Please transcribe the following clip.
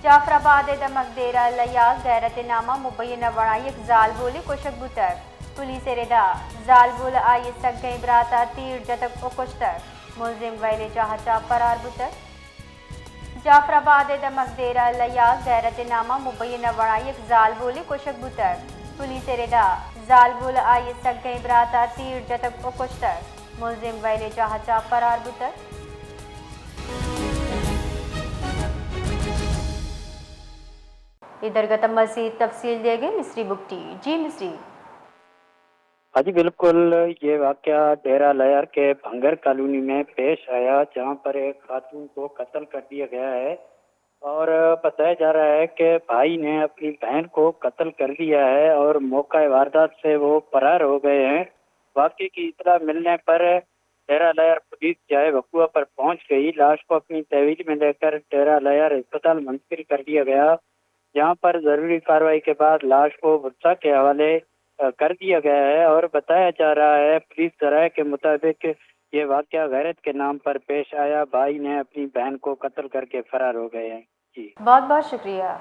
जाफराबाद दमकदेरा लया गैरत नामा मुबैना वड़ाई एक जाल बोले कोशक बुतर पुलिस रेदा जाल बोल आई सक गई बराता तीर जतक ओकुश्तर मुलजिम वैले चाहचा फरार बुतर जाफराबाद दमकदेरा लया गैरत नामा मुबैना वड़ाई एक जाल बोले कोशक बुतर पुलिस रेदा जाल बोल आई सक गई बराता तीर जतक ओकुश्तर मुलजिम वैले चाहचा फरार बुतर इधर गतम मजीद तफसील देंगे मिस्री बुकटी। जी मिस्री। हाँ जी बिल्कुल, ये वाकया डेरा लयर के भंगर कॉलोनी में पेश आया, जहाँ पर एक खातून को कत्ल कर दिया गया है और बताया जा रहा है कि भाई ने अपनी बहन को कत्ल कर दिया है और मौका वारदात से वो फरार हो गए हैं। वाकये की इतला मिलने पर डेरा लयर पुलिस जाए वकुआ पर पहुंच गई। लाश को अपनी तहवील में लेकर डेरा लयर अस्पताल मुंतकिल कर दिया गया, जहाँ पर जरूरी कार्रवाई के बाद लाश को बुरसा के हवाले कर दिया गया है। और बताया जा रहा है पुलिस जराये के मुताबिक ये वाकया गैरत के नाम पर पेश आया, भाई ने अपनी बहन को कत्ल करके फरार हो गए हैं। जी बहुत बहुत शुक्रिया।